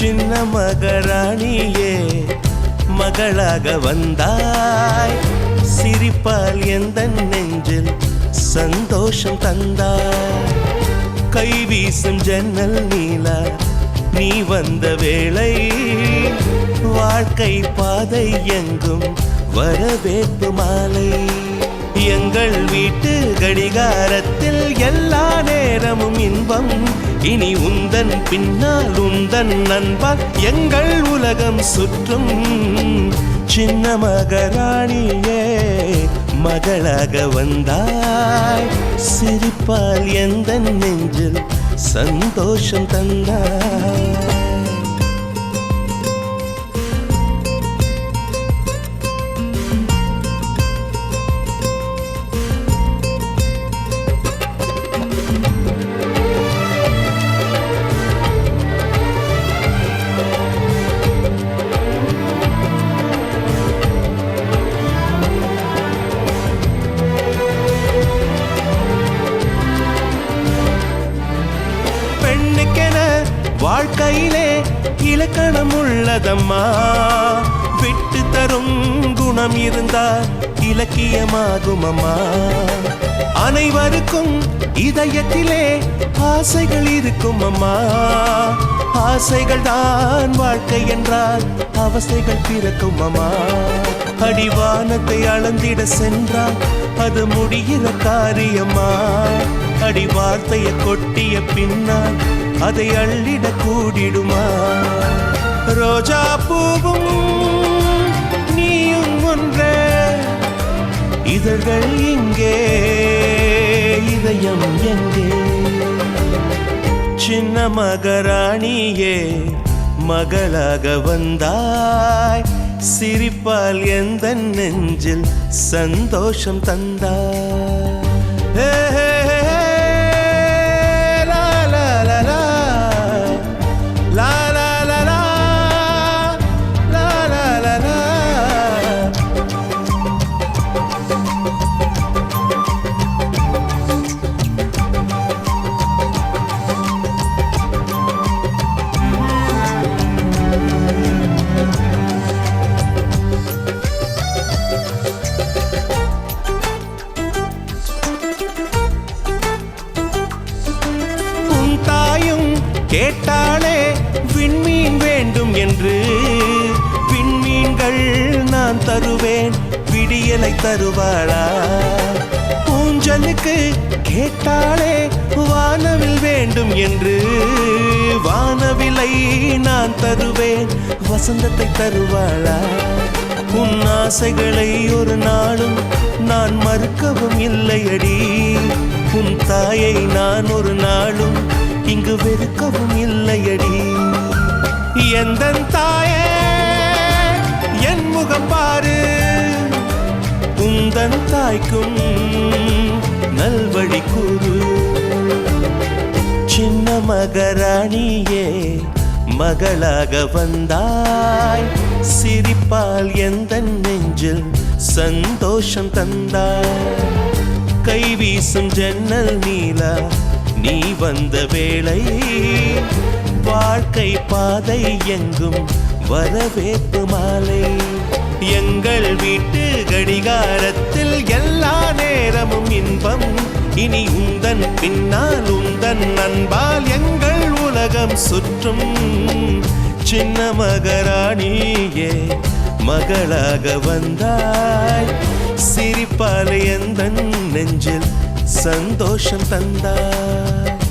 சின்ன மகாராணியே மகளாக வந்தாய், சிரிப்பால் எந்தன் நெஞ்சில் சந்தோஷம் தந்தாய். கை வீசும் ஜன்னல் நீலா நீ வந்த வேளை, வாழ்க்கை பாதை எங்கும் வரவேற்பு மாலை. எங்கள் வீட்டு கடிகாரத்தில் எல்லா நேரமும் இன்பம், இனி உந்தன் பின்னால் உந்தன் நண்பால் எங்கள் உலகம் சுற்றும். சின்ன மகாராணியே மகளாக வந்தாய், சிரிப்பால் எந்தன் நெஞ்சில் சந்தோஷம் தந்தாய். வாழ்க்கையிலே இலக்கணம் உள்ளதம்மா, விட்டு தரும் குணம் இருந்தால் இலக்கியமாகும் அம்மா. அனைவருக்கும் இதயத்திலே ஆசைகள் இருக்கும் அம்மா, ஆசைகள் தான் வாழ்க்கை என்றால் அவசைகள் பிறக்கும் அம்மா. அடிவானத்தை அளந்திட சென்றால் அது முடிகிற காரியம்மா, அடி வார்த்தையை கொட்டிய பின்னால் அதை அள்ளிட கூடிடுமா. ரோஜா பூவும் நீயும் ஒன்றே, இதழ்கள் இங்கே இதயம் எங்கே. சின்ன மகாராணியே மகளாக வந்தாய், சிரிப்பால் எந்தன் நெஞ்சில் சந்தோஷம் தந்தாய். கேட்டாளே விண்மீன் வேண்டும் என்று, விண்மீன்கள் நான் தருவேன் விடியலை தருவாளா. ஊஞ்சலுக்கு கேட்டாளே வானவில் வேண்டும் என்று, வானவிலை நான் தருவேன் வசந்தத்தை தருவாளா. உன் ஆசைகளை ஒரு நாளும் நான் மறுக்கவும் இல்லையடி, உன் தாயை நான் ஒரு நாளும் இங்கு வெறுக்கவும் இல்லையடி. எந்தன் தாயே என் முகம் பாரு, உந்தன் தாய்க்கும் நல்வழி கூறு. சின்ன மகாராணியே மகளாக வந்தாய், சிரிப்பால் எந்தன் நெஞ்சில் சந்தோஷம் தந்தாய். கை வீசும் ஜன்னல் நீலா நீ வந்த வேளை, வாழ்க்கை பாதை எங்கும் வரவேற்பு மாலை. எங்கள் வீட்டு கடிகாரத்தில் எல்லா நேரமும் இன்பம், இனி உந்தன் பின்னால் உந்தன் நண்பால் எங்கள் உலகம் சுற்றும். சின்ன மகாராணியே மகளாக வந்தாய், சிரிப்பால் எந்தன் நெஞ்சில் சந்தோஷம் தந்தாய்.